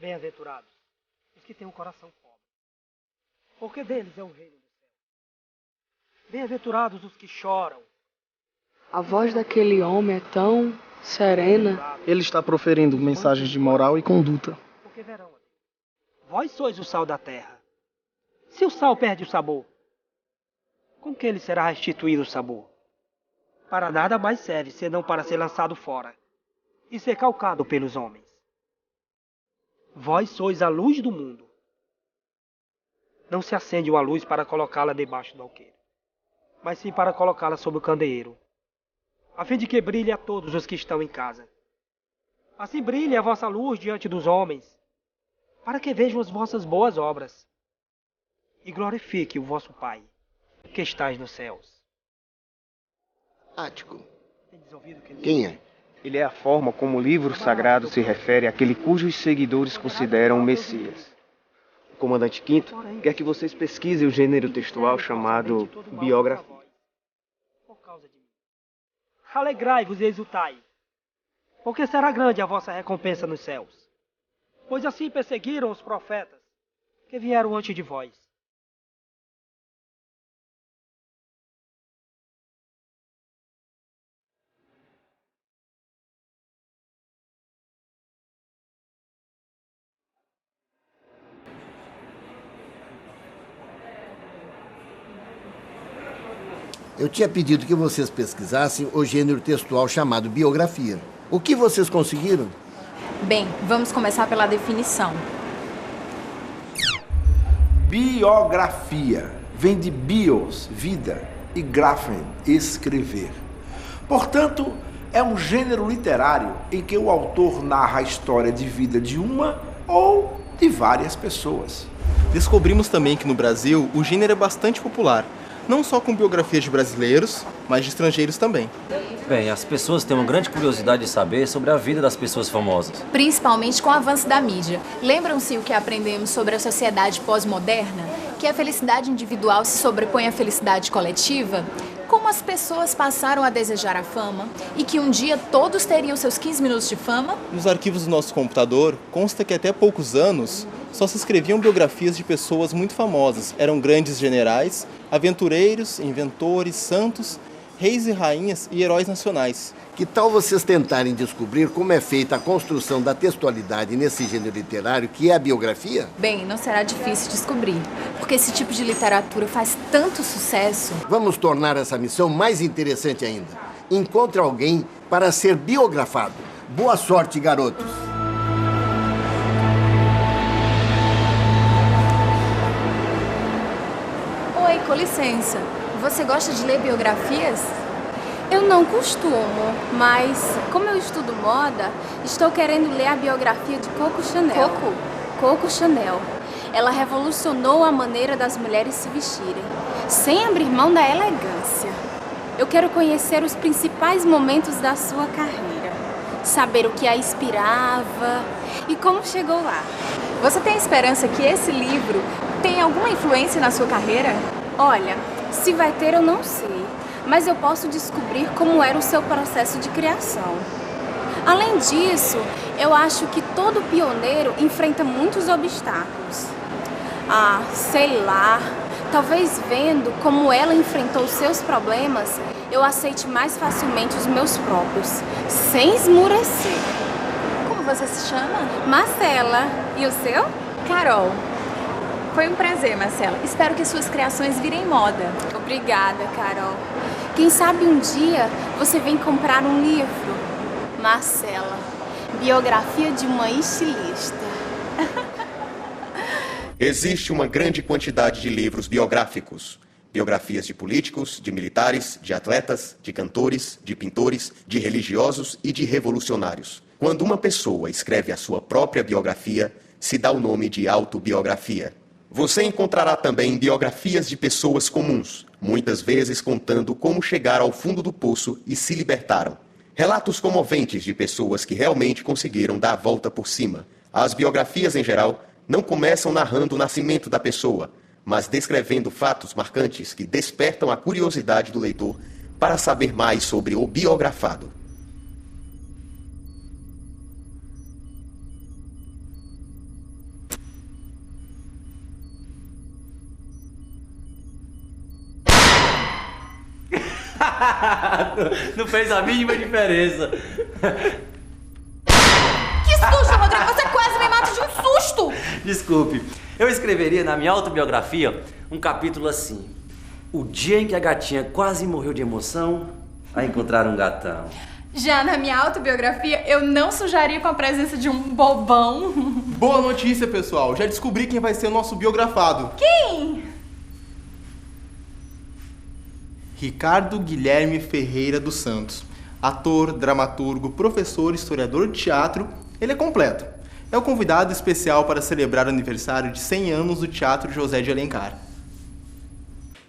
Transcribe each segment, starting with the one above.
Bem-aventurados os que têm um coração pobre, porque deles é o reino do céu. Bem-aventurados os que choram. A voz daquele homem é tão serena. Ele está proferindo mensagens de moral e conduta. Porque verão a Deus. Vós sois o sal da terra. Se o sal perde o sabor, com que lhe será restituído o sabor? Para nada mais serve, senão para ser lançado fora e ser calcado pelos homens. Vós sois a luz do mundo. Não se acende uma luz para colocá-la debaixo do alqueire, mas sim para colocá-la sob o candeeiro, a fim de que brilhe a todos os que estão em casa. Assim brilhe a vossa luz diante dos homens, para que vejam as vossas boas obras e glorifique o vosso Pai, que estais nos céus. Ático. Quem é? Ele é a forma como o livro sagrado se refere àquele cujos seguidores consideram o Messias. O comandante Quinto quer que vocês pesquisem o gênero textual chamado biografia. Por causa de mim. Alegrai-vos e exultai, porque será grande a vossa recompensa nos céus. Pois assim perseguiram os profetas que vieram antes de vós. Eu tinha pedido que vocês pesquisassem o gênero textual chamado biografia. O que vocês conseguiram? Bem, vamos começar pela definição. Biografia vem de bios, vida, e graphen, escrever. Portanto, é um gênero literário em que o autor narra a história de vida de uma ou de várias pessoas. Descobrimos também que no Brasil o gênero é bastante popular, não só com biografias de brasileiros, mas de estrangeiros também. Bem, as pessoas têm uma grande curiosidade de saber sobre a vida das pessoas famosas. Principalmente com o avanço da mídia. Lembram-se o que aprendemos sobre a sociedade pós-moderna? Que a felicidade individual se sobrepõe à felicidade coletiva? Como as pessoas passaram a desejar a fama e que um dia todos teriam seus 15 minutos de fama? Nos arquivos do nosso computador, consta que até poucos anos só se escreviam biografias de pessoas muito famosas. Eram grandes generais, aventureiros, inventores, santos, reis e rainhas e heróis nacionais. Que tal vocês tentarem descobrir como é feita a construção da textualidade nesse gênero literário que é a biografia? Bem, não será difícil descobrir, porque esse tipo de literatura faz tanto sucesso. Vamos tornar essa missão mais interessante ainda. Encontre alguém para ser biografado. Boa sorte, garotos! Oi, com licença. Você gosta de ler biografias? Eu não costumo, mas como eu estudo moda, estou querendo ler a biografia de Coco Chanel. Coco Chanel. Ela revolucionou a maneira das mulheres se vestirem, sem abrir mão da elegância. Eu quero conhecer os principais momentos da sua carreira, saber o que a inspirava e como chegou lá. Você tem esperança que esse livro tenha alguma influência na sua carreira? Olha, se vai ter eu não sei, mas eu posso descobrir como era o seu processo de criação. Além disso, eu acho que todo pioneiro enfrenta muitos obstáculos. Sei lá, talvez vendo como ela enfrentou seus problemas, eu aceite mais facilmente os meus próprios, sem esmurecer. Como você se chama? Marcela. E o seu? Carol. Foi um prazer, Marcela. Espero que suas criações virem moda. Obrigada, Carol. Quem sabe um dia você vem comprar um livro. Marcela, biografia de uma estilista. Existe uma grande quantidade de livros biográficos. Biografias de políticos, de militares, de atletas, de cantores, de pintores, de religiosos e de revolucionários. Quando uma pessoa escreve a sua própria biografia, se dá o nome de autobiografia. Você encontrará também biografias de pessoas comuns, muitas vezes contando como chegaram ao fundo do poço e se libertaram. Relatos comoventes de pessoas que realmente conseguiram dar a volta por cima. As biografias, em geral, não começam narrando o nascimento da pessoa, mas descrevendo fatos marcantes que despertam a curiosidade do leitor para saber mais sobre o biografado. Não fez a mínima diferença. Que susto, Rodrigo! Você quase me mata de um susto! Desculpe, eu escreveria na minha autobiografia um capítulo assim: o dia em que a gatinha quase morreu de emoção a encontrar um gatão. Já na minha autobiografia, eu não sujaria com a presença de um bobão. Boa notícia, pessoal. Já descobri quem vai ser o nosso biografado. Quem? Ricardo Guilherme Ferreira dos Santos. Ator, dramaturgo, professor, historiador de teatro. Ele é completo. É o convidado especial para celebrar o aniversário de 100 anos do Teatro José de Alencar.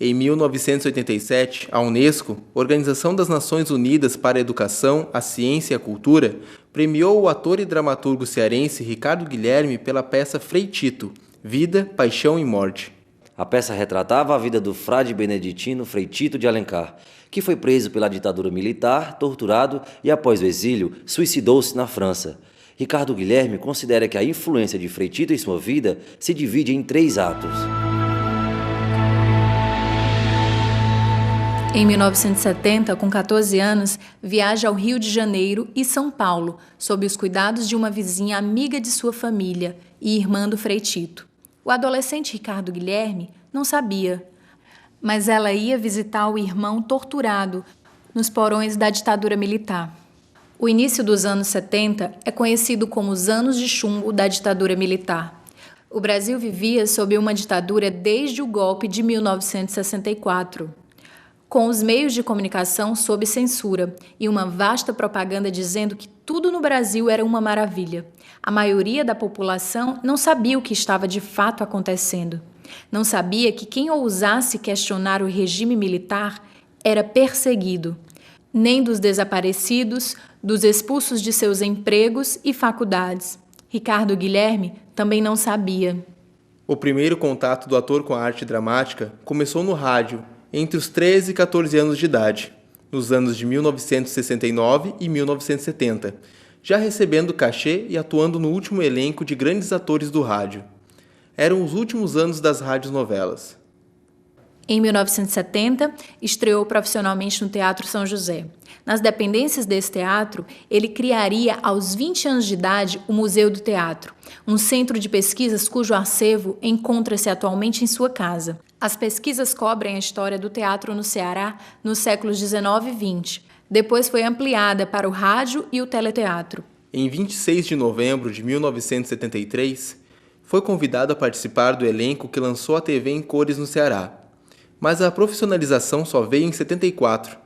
Em 1987, a Unesco, Organização das Nações Unidas para a Educação, a Ciência e a Cultura, premiou o ator e dramaturgo cearense Ricardo Guilherme pela peça Frei Tito, Vida, Paixão e Morte. A peça retratava a vida do frade beneditino Frei Tito de Alencar, que foi preso pela ditadura militar, torturado e, após o exílio, suicidou-se na França. Ricardo Guilherme considera que a influência de Frei Tito em sua vida se divide em 3 atos. Em 1970, com 14 anos, viaja ao Rio de Janeiro e São Paulo, sob os cuidados de uma vizinha amiga de sua família e irmã do Frei Tito. O adolescente Ricardo Guilherme não sabia, mas ela ia visitar o irmão torturado nos porões da ditadura militar. O início dos anos 70 é conhecido como os anos de chumbo da ditadura militar. O Brasil vivia sob uma ditadura desde o golpe de 1964. Com os meios de comunicação sob censura e uma vasta propaganda dizendo que tudo no Brasil era uma maravilha. A maioria da população não sabia o que estava de fato acontecendo. Não sabia que quem ousasse questionar o regime militar era perseguido. Nem dos desaparecidos, dos expulsos de seus empregos e faculdades. Ricardo Guilherme também não sabia. O primeiro contato do ator com a arte dramática começou no rádio, entre os 13 e 14 anos de idade, nos anos de 1969 e 1970, já recebendo cachê e atuando no último elenco de grandes atores do rádio. Eram os últimos anos das radionovelas. Em 1970, estreou profissionalmente no Teatro São José. Nas dependências desse teatro, ele criaria, aos 20 anos de idade, o Museu do Teatro, um centro de pesquisas cujo acervo encontra-se atualmente em sua casa. As pesquisas cobrem a história do teatro no Ceará nos séculos 19 e 20. Depois foi ampliada para o rádio e o teleteatro. Em 26 de novembro de 1973, foi convidado a participar do elenco que lançou a TV em cores no Ceará. Mas a profissionalização só veio em 74,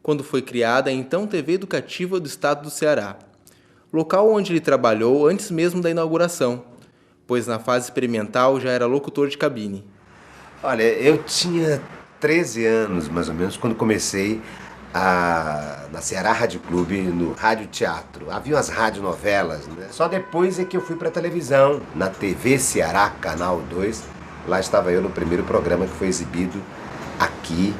quando foi criada a então TV Educativa do Estado do Ceará, local onde ele trabalhou antes mesmo da inauguração, pois na fase experimental já era locutor de cabine. Olha, eu tinha 13 anos, mais ou menos, quando comecei na Ceará Rádio Clube, no Rádio Teatro. Havia as radionovelas, né? Só depois é que eu fui para a televisão, na TV Ceará, Canal 2. Lá estava eu no primeiro programa que foi exibido aqui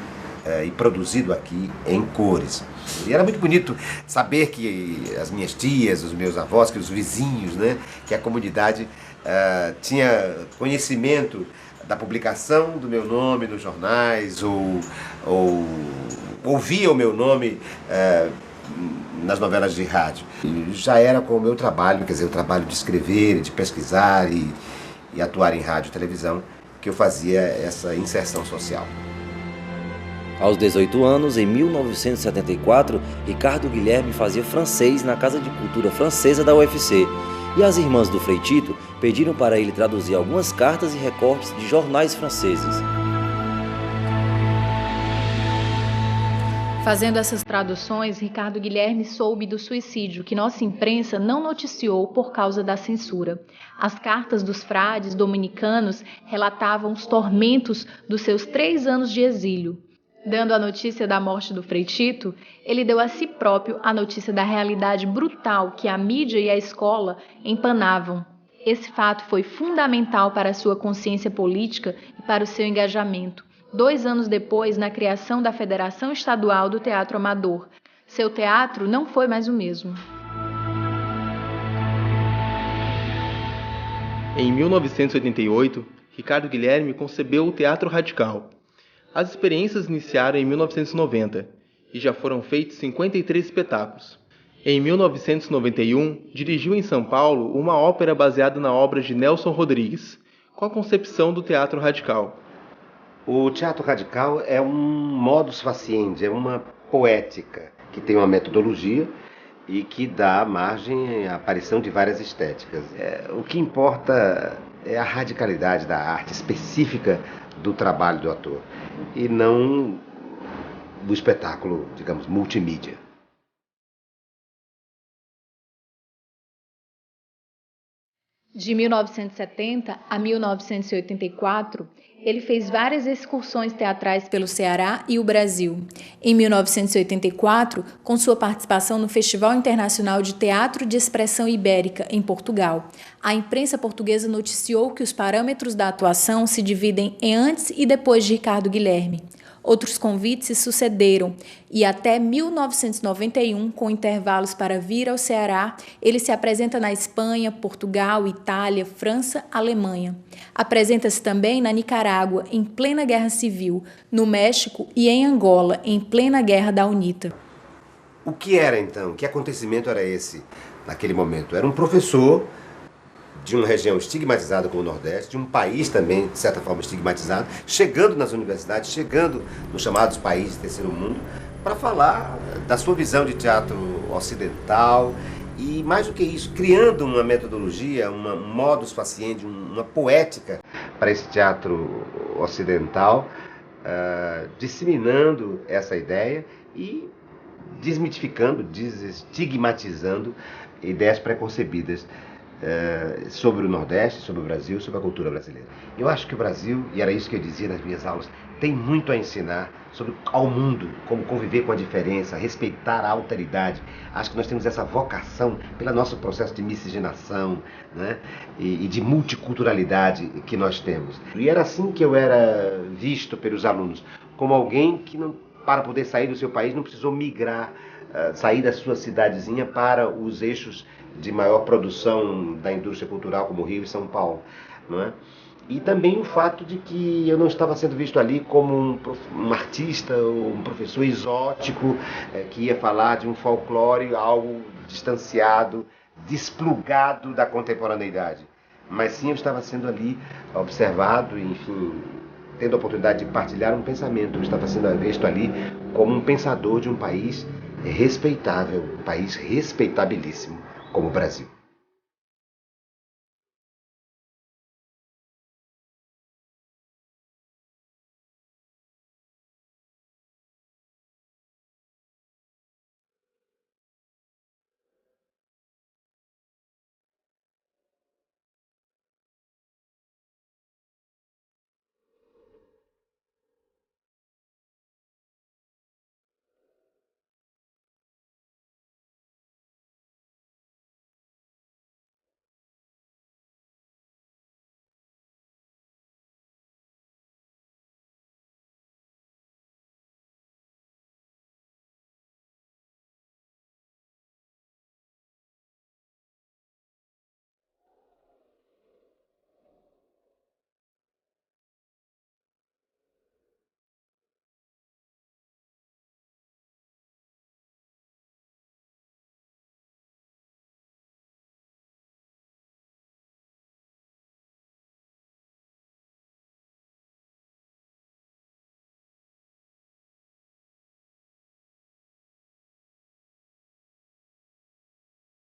e produzido aqui em cores. E era muito bonito saber que as minhas tias, os meus avós, que os vizinhos, né, que a comunidade tinha conhecimento da publicação do meu nome nos jornais ou ouvia o meu nome nas novelas de rádio. E já era com o meu trabalho, quer dizer, o trabalho de escrever, de pesquisar e atuar em rádio e televisão, que eu fazia essa inserção social. Aos 18 anos, em 1974, Ricardo Guilherme fazia francês na Casa de Cultura Francesa da UFC, e as irmãs do Frei Tito pediram para ele traduzir algumas cartas e recortes de jornais franceses. Fazendo essas traduções, Ricardo Guilherme soube do suicídio que nossa imprensa não noticiou por causa da censura. As cartas dos frades dominicanos relatavam os tormentos dos seus 3 anos de exílio. Dando a notícia da morte do Frei Tito, ele deu a si próprio a notícia da realidade brutal que a mídia e a escola empanavam. Esse fato foi fundamental para a sua consciência política e para o seu engajamento. 2 anos depois, na criação da Federação Estadual do Teatro Amador, seu teatro não foi mais o mesmo. Em 1988, Ricardo Guilherme concebeu o Teatro Radical. As experiências iniciaram em 1990 e já foram feitos 53 espetáculos. Em 1991, dirigiu em São Paulo uma ópera baseada na obra de Nelson Rodrigues, com a concepção do teatro radical. O teatro radical é um modus faciendi, é uma poética que tem uma metodologia e que dá margem à aparição de várias estéticas. O que importa é a radicalidade da arte específica do trabalho do ator e não do espetáculo, digamos, multimídia. De 1970 a 1984, ele fez várias excursões teatrais pelo Ceará e o Brasil. Em 1984, com sua participação no Festival Internacional de Teatro de Expressão Ibérica, em Portugal, a imprensa portuguesa noticiou que os parâmetros da atuação se dividem em antes e depois de Ricardo Guilherme. Outros convites se sucederam e até 1991, com intervalos para vir ao Ceará, ele se apresenta na Espanha, Portugal, Itália, França, Alemanha. Apresenta-se também na Nicarágua, em plena Guerra Civil, no México e em Angola, em plena Guerra da UNITA. O que era então? Que acontecimento era esse naquele momento? Era um professor de uma região estigmatizada como o Nordeste, de um país também, de certa forma, estigmatizado, chegando nas universidades, chegando nos chamados países do terceiro mundo, para falar da sua visão de teatro ocidental e, mais do que isso, criando uma metodologia, um modus faciendi, uma poética para esse teatro ocidental, disseminando essa ideia e desmitificando, desestigmatizando ideias preconcebidas sobre o Nordeste, sobre o Brasil, sobre a cultura brasileira. Eu acho que o Brasil, e era isso que eu dizia nas minhas aulas, tem muito a ensinar ao mundo, como conviver com a diferença, respeitar a alteridade. Acho que nós temos essa vocação pelo nosso processo de miscigenação, né, e de multiculturalidade que nós temos. E era assim que eu era visto pelos alunos, como alguém que, para poder sair do seu país, não precisou migrar, sair da sua cidadezinha para os eixos de maior produção da indústria cultural, como Rio e São Paulo, não é? E também o fato de que eu não estava sendo visto ali como um artista ou um professor exótico que ia falar de um folclore, algo distanciado, desplugado da contemporaneidade. Mas sim, eu estava sendo ali observado, enfim, tendo a oportunidade de partilhar um pensamento. Eu estava sendo visto ali como um pensador de um país respeitável, um país respeitabilíssimo como o Brasil.